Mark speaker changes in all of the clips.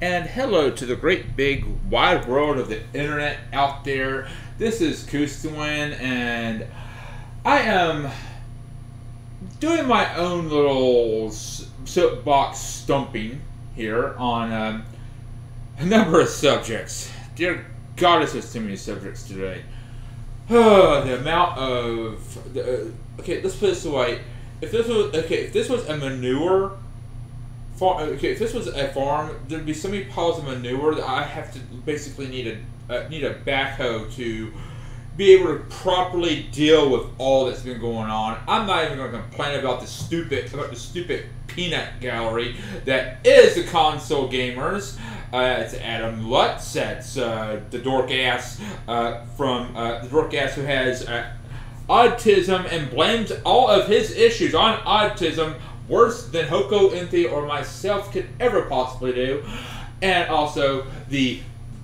Speaker 1: And hello to the great big wide world of the internet out there. This is Kustawin, and I am doing my own little soapbox stumping here on a number of subjects. Dear God, it's just too many subjects today. The amount of okay, let's put this away. If this was a manure if this was a farm, there'd be so many piles of manure that I have to basically need a backhoe to be able to properly deal with all that's been going on. I'm not even going to complain about the stupid peanut gallery that is the console gamers. It's Adam Lutz. That's the dork ass from the dork ass who has autism and blames all of his issues on autism worse than Hoko Inti or myself could ever possibly do, and also the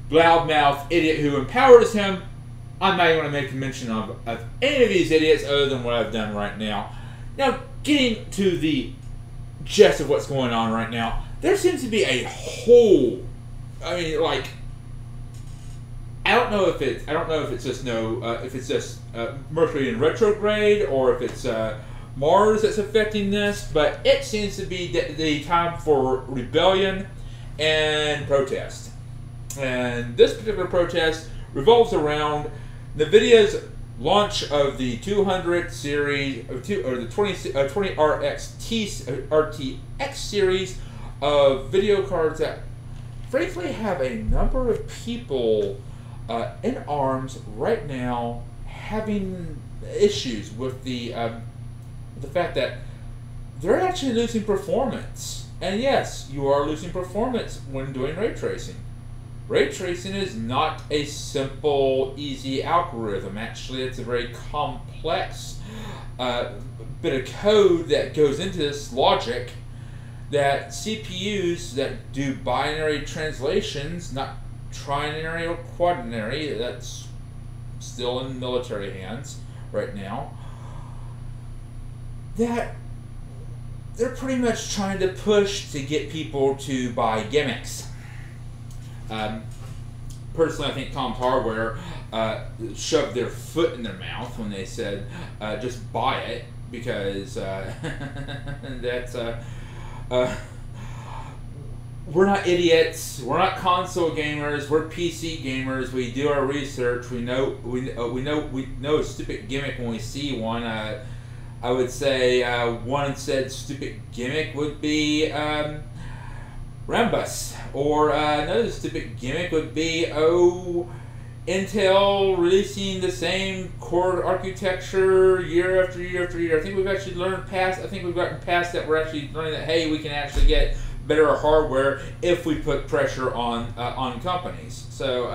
Speaker 1: loudmouth idiot who empowers him. I'm not even going to make mention of any of these idiots other than what I've done right now. Now, getting to the gist of what's going on right now, there seems to be a whole, I don't know if it's just Mercury in retrograde or if it's Mars that's affecting this, but it seems to be the time for rebellion and protest. And this particular protest revolves around NVIDIA's launch of the 200 series, or the 20 RTX series of video cards that frankly have a number of people in arms right now having issues with the fact that they're actually losing performance. And yes, you are losing performance when doing ray tracing. Ray tracing is not a simple, easy algorithm. Actually, it's a very complex bit of code that goes into this logic that CPUs that do binary translations, not trinary or quaternary, that's still in military hands right now, that they're pretty much trying to push to get people to buy gimmicks. Personally, I think Tom's Hardware shoved their foot in their mouth when they said, just buy it, because that's we're not idiots. We're not console gamers. We're PC gamers. We do our research. We know a stupid gimmick when we see one. I would say one said stupid gimmick would be Rambus, or another stupid gimmick would be Intel releasing the same core architecture year after year after year. I think we've actually learned past. I think we've gotten past that. We're actually learning that hey, we can actually get better hardware if we put pressure on companies. So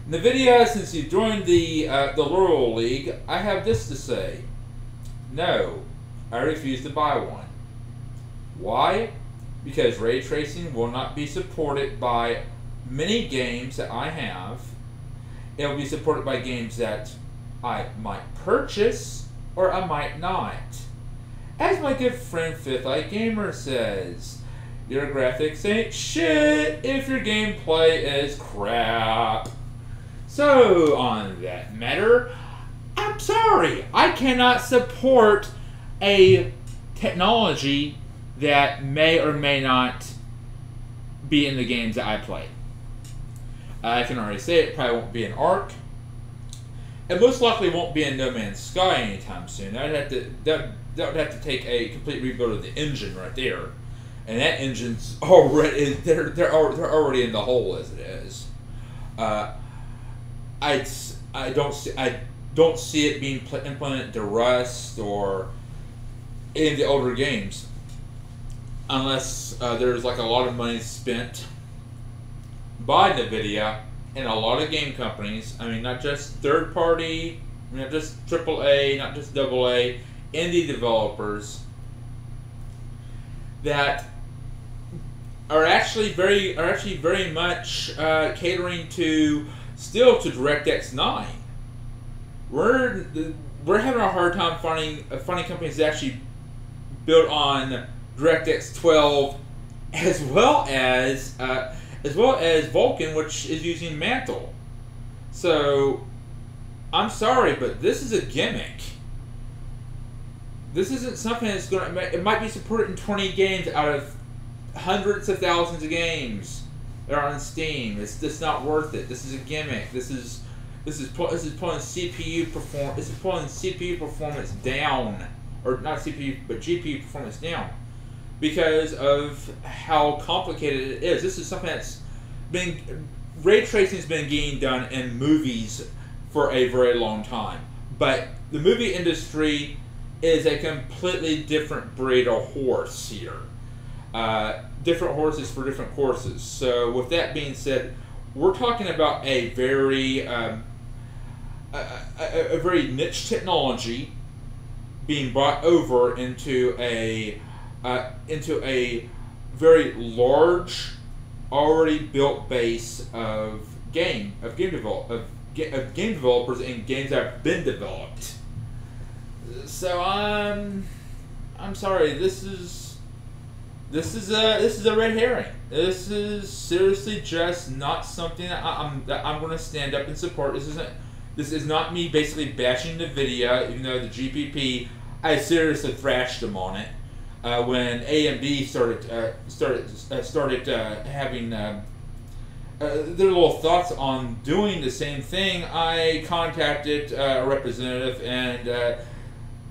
Speaker 1: NVIDIA, since you joined the Laurel League, I have this to say. No, I refuse to buy one. Why? Because ray tracing will not be supported by many games that I have. It will be supported by games that I might purchase or I might not. As my good friend Fifth Eye Gamer says, your graphics ain't shit if your gameplay is crap. So, on that matter, I'm sorry, I cannot support a technology that may or may not be in the games that I play. I can already say it probably won't be in Ark. It most likely won't be in No Man's Sky anytime soon. That would have to take a complete rebuild of the engine right there, and that engine's already they're already in the hole as it is. I don't see it being implemented to Rust or any of the older games, unless there's like a lot of money spent by NVIDIA and a lot of game companies. I mean, not just third party, not just AAA, not just AA, indie developers that are actually very much catering to DirectX 9. We're having a hard time finding companies that actually built on DirectX 12 as well as Vulkan, which is using Mantle. So I'm sorry, but this is a gimmick. This isn't something that's going to. It might be supported in 20 games out of hundreds of thousands of games that are on Steam. It's just not worth it. This is a gimmick. This is pulling CPU perform. This is pulling CPU performance down, or not CPU, but GPU performance down, because of how complicated it is. This is something that's been ray tracing has been getting done in movies for a very long time, but the movie industry is a completely different breed of horse here. Different horses for different courses. So with that being said, we're talking about a very very niche technology being brought over into a very large, already built base of game developers and games that have been developed. So I'm sorry. This is a red herring. This is seriously just not something that I'm going to stand up and support. This is not me basically bashing NVIDIA, even though the GPP, I seriously thrashed them on it when AMD started having their little thoughts on doing the same thing. I contacted a representative, and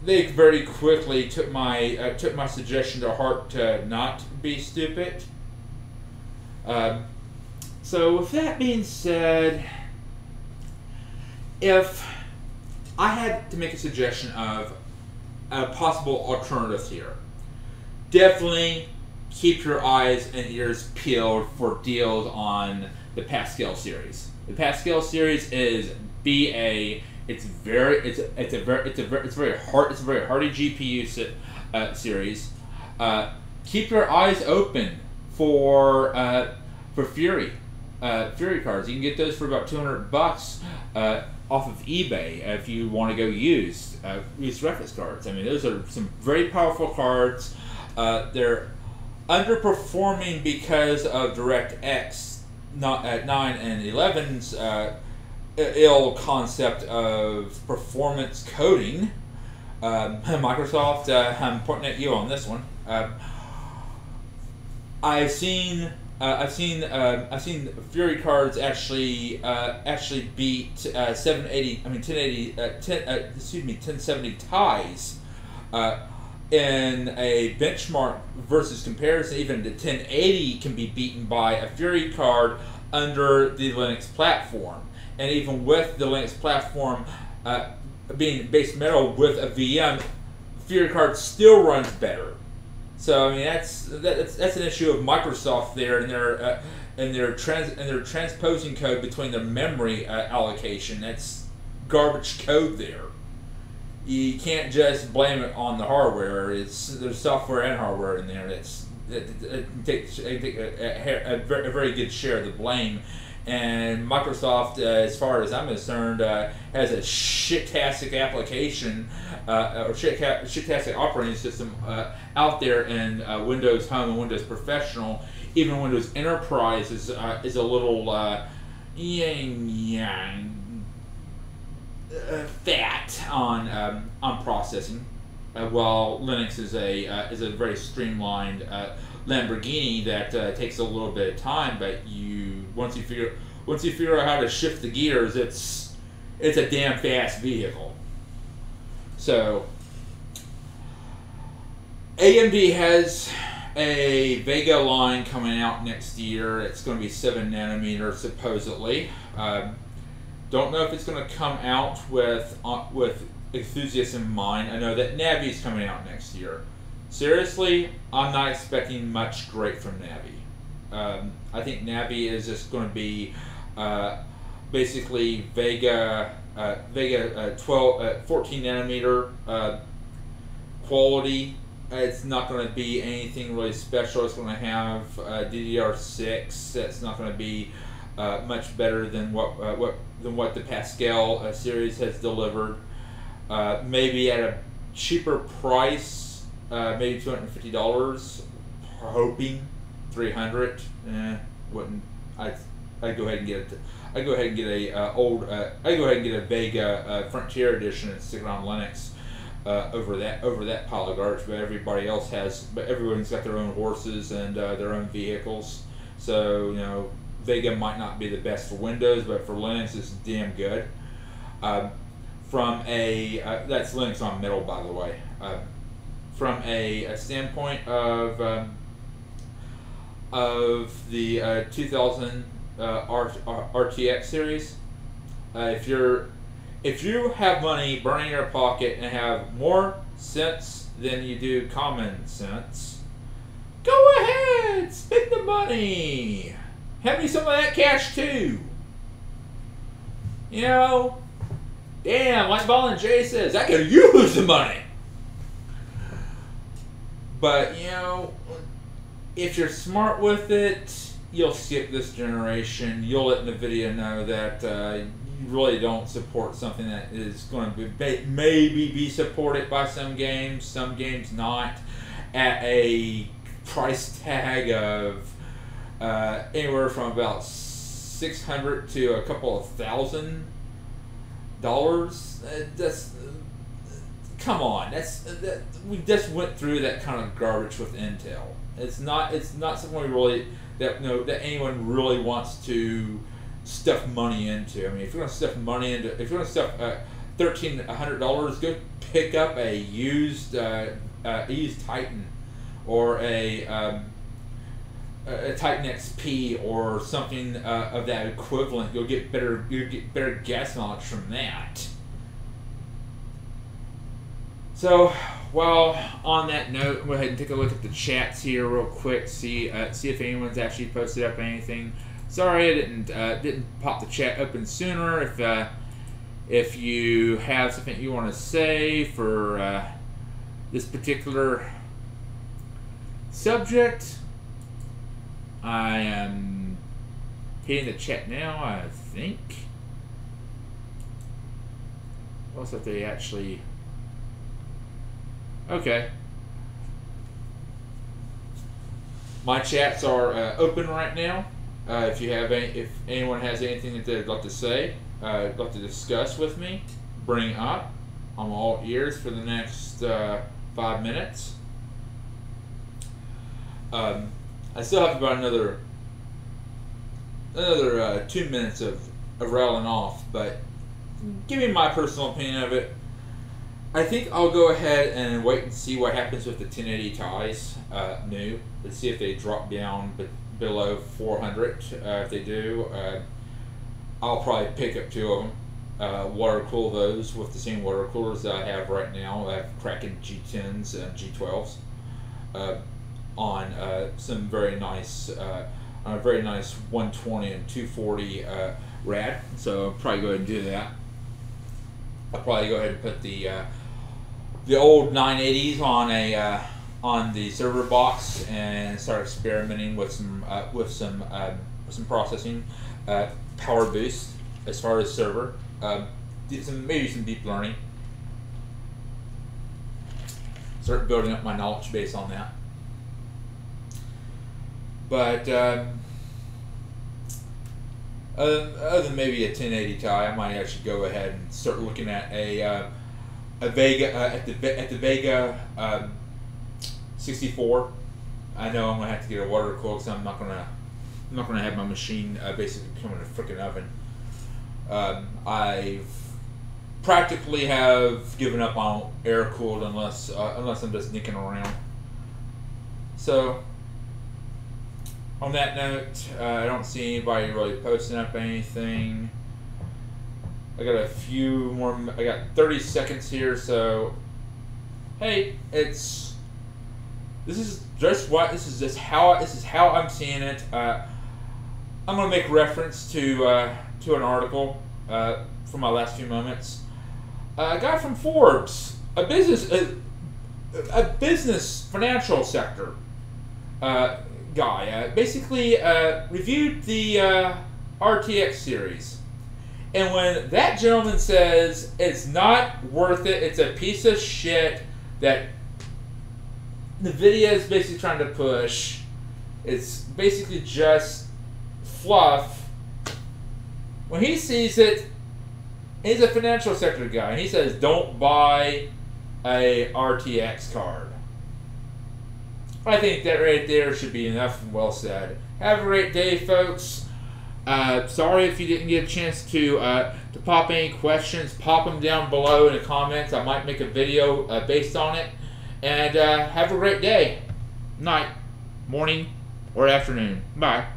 Speaker 1: they very quickly took my suggestion to heart to not be stupid. So with that being said, if I had to make a suggestion of a possible alternative here, definitely keep your eyes and ears peeled for deals on the Pascal series. The Pascal series is It's a very hardy GPU series. Keep your eyes open for Fury cards. You can get those for about $200 off of eBay if you want to go used reference cards. I mean, those are some very powerful cards. They're underperforming because of DirectX 9 and 11's ill concept of performance coding. Microsoft, I'm pointing at you on this one. I've seen Fury cards actually beat 1070 Ti's in a benchmark versus comparison. Even the 1080 can be beaten by a Fury card under the Linux platform. And even with the Linux platform being base metal with a VM, Fury card still runs better. So I mean that's an issue of Microsoft there, and their transposing code between their memory allocation. That's garbage code there. You can't just blame it on the hardware. There's software and hardware in there that takes a very good share of the blame. And Microsoft, as far as I'm concerned, has a shit-tastic application or shit-tastic operating system out there in Windows Home and Windows Professional. Even Windows Enterprise is a little fat on processing, while Linux is a very streamlined Lamborghini that takes a little bit of time, but once you figure out how to shift the gears, it's a damn fast vehicle. So AMD has a Vega line coming out next year. It's going to be 7 nanometers supposedly. Don't know if it's going to come out with enthusiasts in mind. I know that Navi is coming out next year. Seriously, I'm not expecting much great from Navi. I think Navi is just going to be basically Vega 14 nanometer quality. It's not going to be anything really special. It's going to have DDR6. That's not going to be much better than what the Pascal series has delivered. Maybe at a cheaper price, maybe $250. Hoping 300. Wouldn't I'd go ahead and get it. I'd go ahead and get a I'd go ahead and get a Vega Frontier Edition and stick it on Linux over that pile of garbage. But everyone's got their own horses and their own vehicles. So Vega might not be the best for Windows, but for Linux, it's damn good. That's Linux on Metal, by the way. From a standpoint of the 2000 RTX series, if you have money burning in your pocket and have more sense than you do common sense, go ahead, spend the money. Have me some of that cash too. Damn, like Ball and Jay says, I could use the money. But if you're smart with it, you'll skip this generation. You'll let NVIDIA know that you really don't support something that is going to maybe be supported by some games not, at a price tag of anywhere from about $600 to a couple of $1,000. Come on, we just went through that kind of garbage with Intel. It's not something that anyone really wants to stuff money into. I mean, if you're going to stuff $1,300, go pick up a used Titan or a Titan XP or something of that equivalent. You'll get better gas mileage from that. So, well, on that note, I'll go ahead and take a look at the chats here real quick. See if anyone's actually posted up anything. Sorry, I didn't pop the chat open sooner. If you have something you want to say for this particular subject, I am hitting the chat now. I think. What else if they actually? Okay. My chats are open right now. If anyone has anything that they'd like to say, like to discuss with me, bring up, I'm all ears for the next 5 minutes. I still have about another 2 minutes of rattling off, but give me my personal opinion of it. I think I'll go ahead and wait and see what happens with the 1080 Ti's new. Let's see if they drop down below 400. If they do, I'll probably pick up 2 of them. Water cool those with the same water coolers that I have right now. I have Kraken G10s and G12s on some very nice, on a very nice 120 and 240 rad. So I'll probably go ahead and do that. I'll probably go ahead and put the old 980s on the server box and start experimenting with some processing power boost as far as server. Maybe some deep learning. Start building up my knowledge base on that. But other than maybe a 1080 Ti, I might actually go ahead and start looking at a Vega at the Vega 64. I know I'm gonna have to get a water cool because I'm not gonna have my machine basically become a freaking oven. I've practically have given up on air cooled unless I'm just nicking around. So on that note, I don't see anybody really posting up anything. I got a few more. I got 30 seconds here, so hey, this is just how I'm seeing it. I'm gonna make reference to an article from my last few moments. A guy from Forbes, a business financial sector guy, basically reviewed the RTX series. And when that gentleman says it's not worth it, it's a piece of shit that NVIDIA is basically trying to push, It's basically just fluff. When he sees it, he's a financial sector guy, and he says, don't buy a RTX card. I think that right there should be enough and well said. Have a great day, folks. Sorry if you didn't get a chance to pop any questions. Pop them down below in the comments. I might make a video based on it. And have a great day, night, morning, or afternoon. Bye.